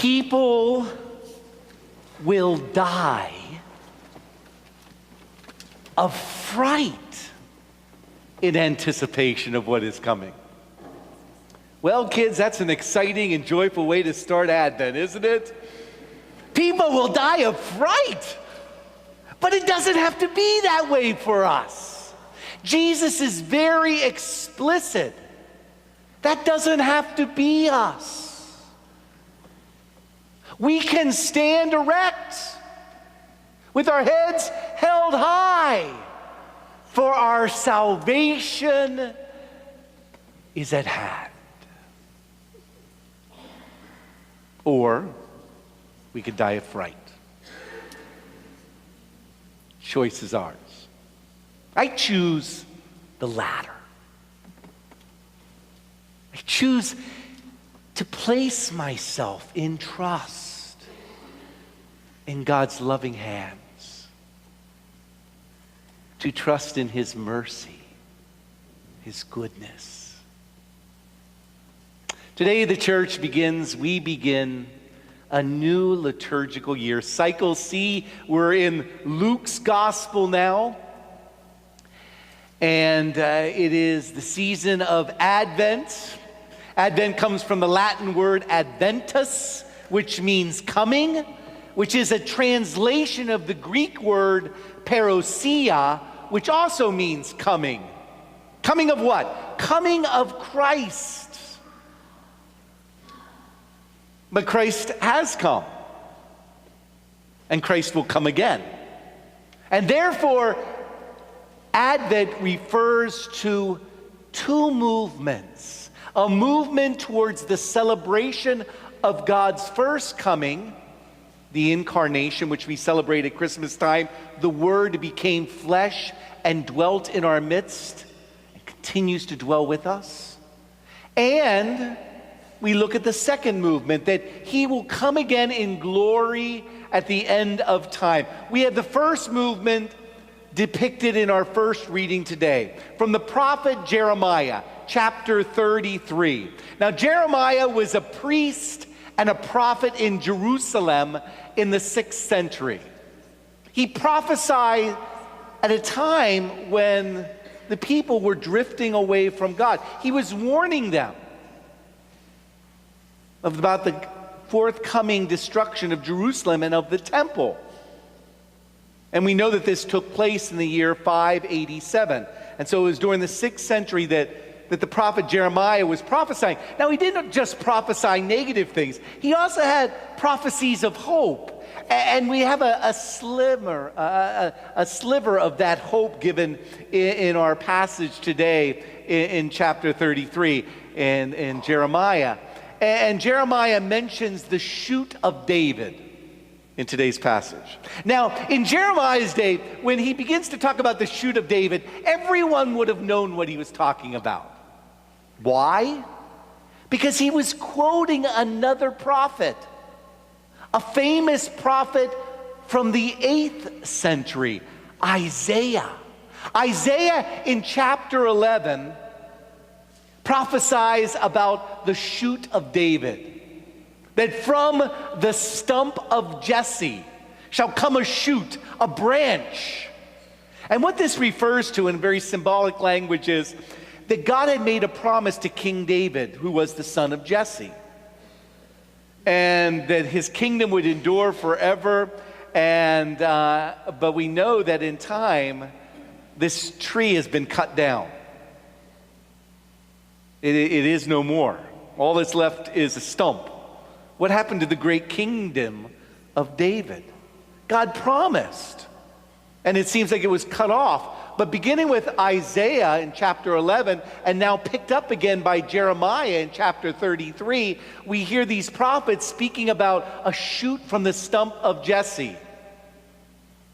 People will die of fright in anticipation of what is coming. Well, kids, that's an exciting and joyful way to start Advent, isn't it? People will die of fright, but it doesn't have to be that way for us. Jesus is very explicit. That doesn't have to be us. We can stand erect with our heads held high, for our salvation is at hand. Or we could die of fright. Choice is ours. I choose the latter. I choose to place myself in trust in God's loving hands, to trust in His mercy, His goodness. Today we begin a new liturgical year. Cycle C, we're in Luke's gospel now. And it is the season of Advent. Advent comes from the Latin word adventus, which means coming, which is a translation of the Greek word parousia, which also means coming. Coming of what? Coming of Christ. But Christ has come, and Christ will come again. And therefore, Advent refers to two movements. A movement towards the celebration of God's first coming, the incarnation, which we celebrate at Christmas time. The Word became flesh and dwelt in our midst and continues to dwell with us. And we look at the second movement, that He will come again in glory at the end of time. We have the first movement depicted in our first reading today from the prophet Jeremiah, chapter 33. Now, Jeremiah was a priest and a prophet in Jerusalem in the 6th century. He prophesied at a time when the people were drifting away from God. He was warning them about the forthcoming destruction of Jerusalem and of the temple. And we know that this took place in the year 587. And so it was during the 6th century that the prophet Jeremiah was prophesying. Now, he didn't just prophesy negative things. He also had prophecies of hope. And we have a sliver of that hope given in our passage today in chapter 33 in Jeremiah. And Jeremiah mentions the shoot of David in today's passage. Now, in Jeremiah's day, when he begins to talk about the shoot of David, everyone would have known what he was talking about. Why? Because he was quoting another prophet, a famous prophet from the 8th century, Isaiah. Isaiah in chapter 11 prophesies about the shoot of David, that from the stump of Jesse shall come a shoot, a branch. And what this refers to in very symbolic language is that God had made a promise to King David, who was the son of Jesse, and that his kingdom would endure forever. And but we know that in time, this tree has been cut down. It is no more. All that's left is a stump. What happened to the great kingdom of David? God promised, and it seems like it was cut off. But beginning with Isaiah in chapter 11, and now picked up again by Jeremiah in chapter 33, we hear these prophets speaking about a shoot from the stump of Jesse,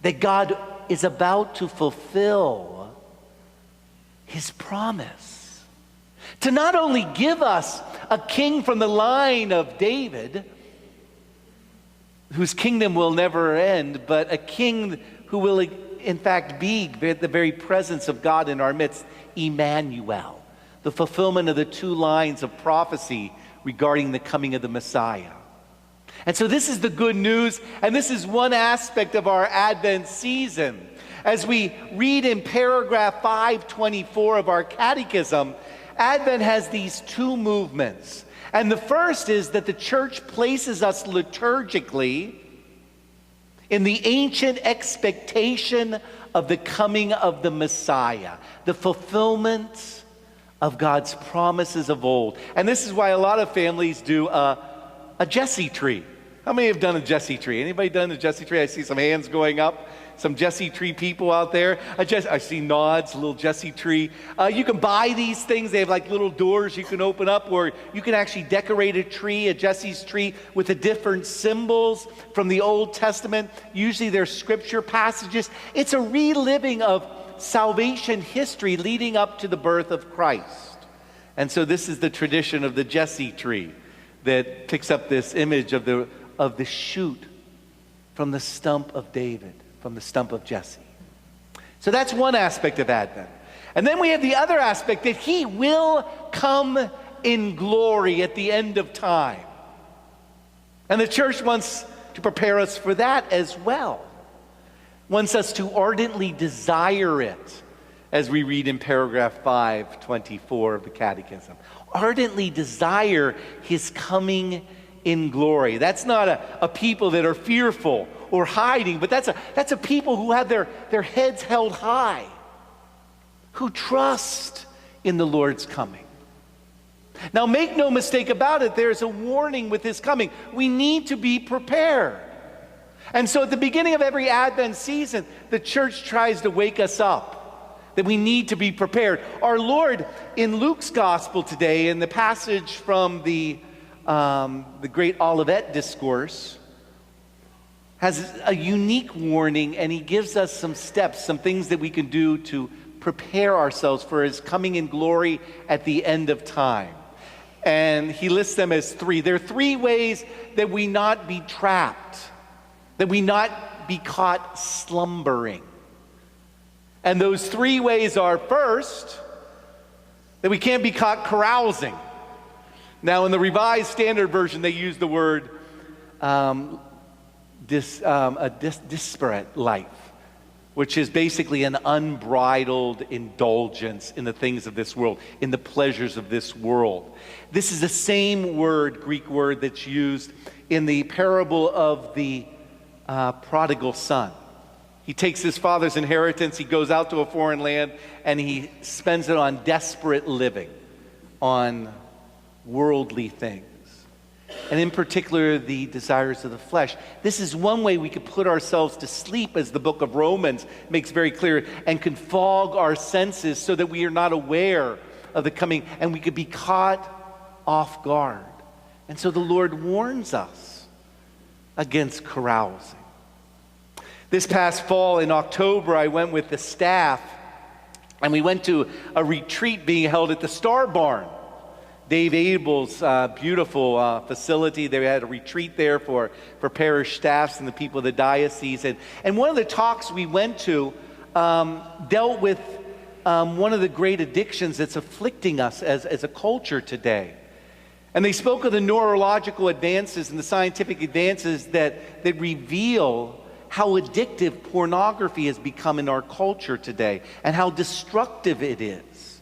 that God is about to fulfill His promise to not only give us a king from the line of David, whose kingdom will never end, but a king who will in fact be the very presence of God in our midst, Emmanuel, the fulfillment of the two lines of prophecy regarding the coming of the Messiah. And so this is the good news, and this is one aspect of our Advent season. As we read in paragraph 524 of our catechism, Advent has these two movements. And the first is that the church places us liturgically in the ancient expectation of the coming of the Messiah, the fulfillment of God's promises of old. And this is why a lot of families do a Jesse tree. How many have done a Jesse tree? Anybody done a Jesse tree? I see some hands going up. Some Jesse tree people out there. I see nods, a little Jesse tree. You can buy these things. They have like little doors you can open up, or you can actually decorate a tree, a Jesse's tree, with the different symbols from the Old Testament. Usually they're scripture passages. It's a reliving of salvation history leading up to the birth of Christ. And so this is the tradition of the Jesse tree that picks up this image of the shoot from the stump of David, from the stump of Jesse. So that's one aspect of Advent. And then we have the other aspect, that he will come in glory at the end of time. And the church wants to prepare us for that as well. Wants us to ardently desire it, as we read in paragraph 524 of the Catechism. Ardently desire his coming in glory. That's not a people that are fearful or hiding, but that's a people who have their heads held high, who trust in the Lord's coming. Now, make no mistake about it, there's a warning with his coming. We need to be prepared. And so at the beginning of every Advent season, the church tries to wake us up, that we need to be prepared. Our Lord, in Luke's gospel today, in the passage from the great Olivet Discourse, has a unique warning, and he gives us some steps, some things that we can do to prepare ourselves for his coming in glory at the end of time. And he lists them as three. There are three ways that we not be trapped, that we not be caught slumbering. And those three ways are, first, that we can't be caught carousing. Now, in the Revised Standard Version, they use the word disparate life, which is basically an unbridled indulgence in the things of this world, in the pleasures of this world. This is the same word, Greek word, that's used in the parable of the prodigal son. He takes his father's inheritance, he goes out to a foreign land, and he spends it on desperate living, on worldly things, and in particular the desires of the flesh. This is one way we could put ourselves to sleep, as the book of Romans makes very clear, and can fog our senses so that we are not aware of the coming, and we could be caught off guard. And so the Lord warns us against carousing. This past fall in October, I went with the staff, and we went to a retreat being held at the Star Barn, Dave Abel's beautiful facility. They had a retreat there for parish staffs and the people of the diocese. And one of the talks we went to dealt with one of the great addictions that's afflicting us as a culture today. And they spoke of the neurological advances and the scientific advances that reveal how addictive pornography has become in our culture today, and how destructive it is.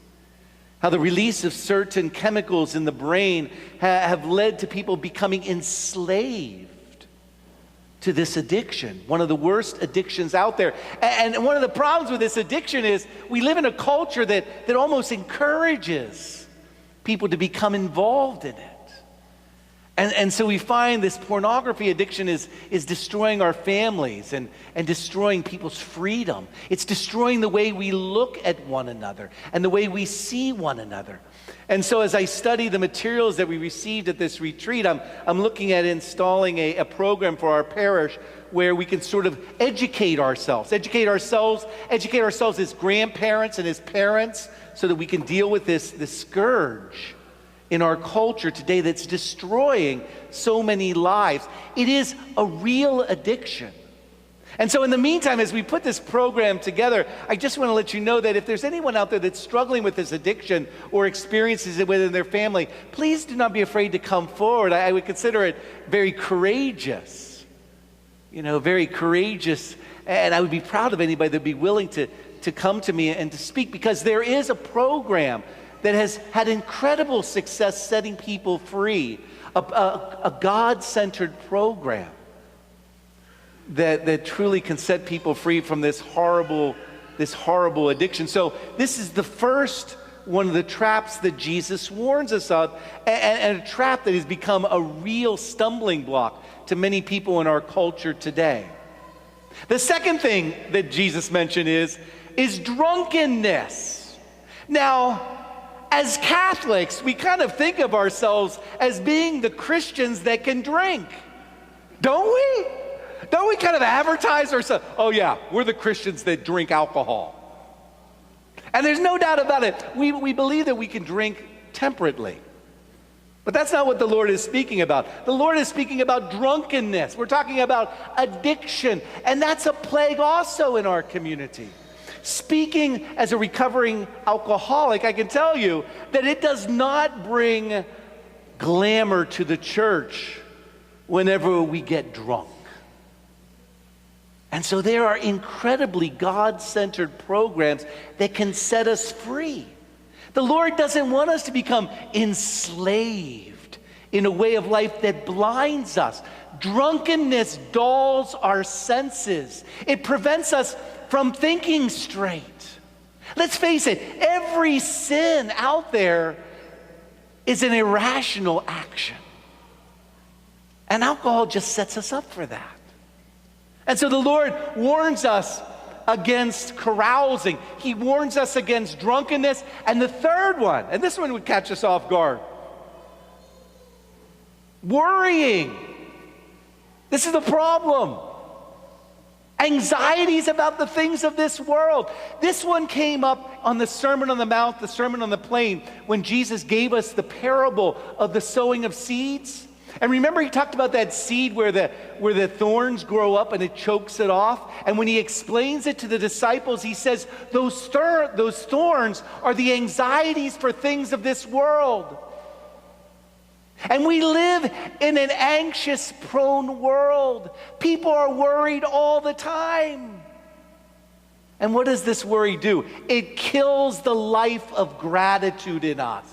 How the release of certain chemicals in the brain have led to people becoming enslaved to this addiction, one of the worst addictions out there. And one of the problems with this addiction is we live in a culture that almost encourages people to become involved in it. And so we find this pornography addiction is destroying our families and destroying people's freedom. It's destroying the way we look at one another and the way we see one another. And so as I study the materials that we received at this retreat, I'm looking at installing a program for our parish where we can sort of educate ourselves as grandparents and as parents, so that we can deal with this scourge in our culture today that's destroying so many lives. It is a real addiction. And so in the meantime, as we put this program together, I just want to let you know that if there's anyone out there that's struggling with this addiction or experiences it within their family, please do not be afraid to come forward. I would consider it very courageous, very courageous. And I would be proud of anybody that would be willing to come to me and to speak, because there is a program that has had incredible success setting people free, a God-centered program that truly can set people free from this horrible addiction. So this is the first one of the traps that Jesus warns us of, and a trap that has become a real stumbling block to many people in our culture today. The second thing that Jesus mentioned is drunkenness. Now, as Catholics, we kind of think of ourselves as being the Christians that can drink, don't we? Don't we kind of advertise ourselves? Oh yeah, we're the Christians that drink alcohol. And there's no doubt about it. We believe that we can drink temperately. But that's not what the Lord is speaking about. The Lord is speaking about drunkenness. We're talking about addiction. And that's a plague also in our community. Speaking as a recovering alcoholic, I can tell you that it does not bring glamour to the church whenever we get drunk. And so there are incredibly God-centered programs that can set us free. The Lord doesn't want us to become enslaved in a way of life that blinds us. Drunkenness dulls our senses. It prevents us from thinking straight. Let's face it, every sin out there is an irrational action. And alcohol just sets us up for that. And so the Lord warns us against carousing. He warns us against drunkenness. And the third one, and this one would catch us off guard, worrying. This is the problem. Anxieties about the things of this world. This one came up on the Sermon on the Mount, the Sermon on the Plain, when Jesus gave us the parable of the sowing of seeds. And remember, he talked about that seed where the thorns grow up and it chokes it off. And when he explains it to the disciples, he says, those thorns are the anxieties for things of this world. And we live in an anxious, prone world. People are worried all the time. And what does this worry do? It kills the life of gratitude in us.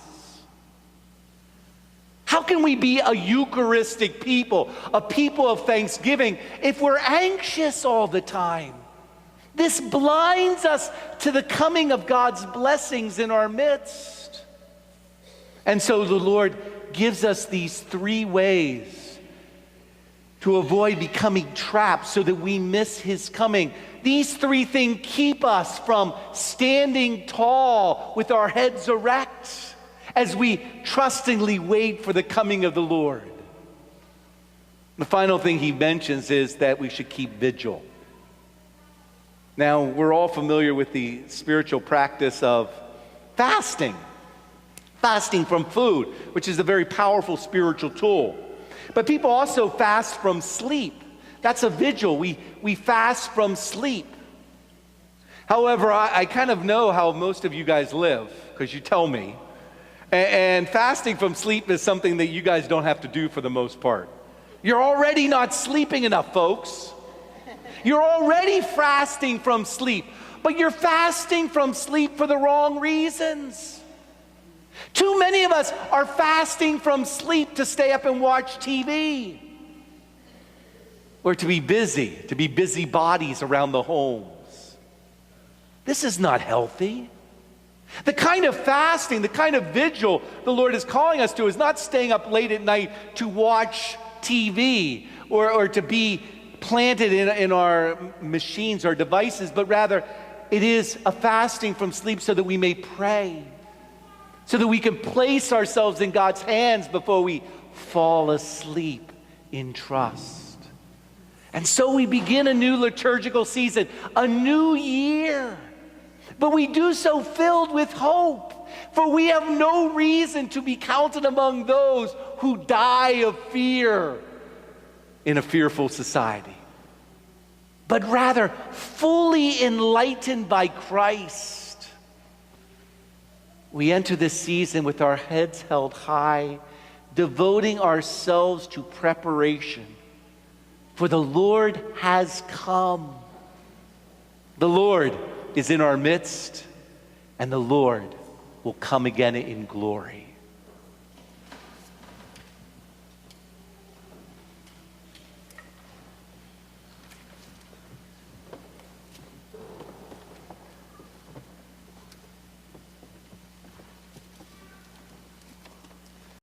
How can we be a Eucharistic people, a people of thanksgiving, if we're anxious all the time? This blinds us to the coming of God's blessings in our midst. And so the Lord gives us these three ways to avoid becoming trapped so that we miss his coming. These three things keep us from standing tall with our heads erect as we trustingly wait for the coming of the Lord. The final thing he mentions is that we should keep vigil. Now, we're all familiar with the spiritual practice of fasting. Fasting from food, which is a very powerful spiritual tool. But people also fast from sleep. That's a vigil. We fast from sleep. However, I kind of know how most of you guys live, because you tell me. And fasting from sleep is something that you guys don't have to do for the most part. You're already not sleeping enough, folks. You're already fasting from sleep, but you're fasting from sleep for the wrong reasons. Too many of us are fasting from sleep to stay up and watch TV, or to be busy bodies around the homes. This is not healthy. The kind of fasting, the kind of vigil the Lord is calling us to is not staying up late at night to watch TV or to be planted in our machines, our devices, but rather it is a fasting from sleep so that we may pray, so that we can place ourselves in God's hands before we fall asleep in trust. And so we begin a new liturgical season, a new year. But we do so filled with hope, for we have no reason to be counted among those who die of fear in a fearful society. but rather fully enlightened by Christ. We enter this season with our heads held high, devoting ourselves to preparation, for the Lord has come. The Lord is in our midst, and the Lord will come again in glory.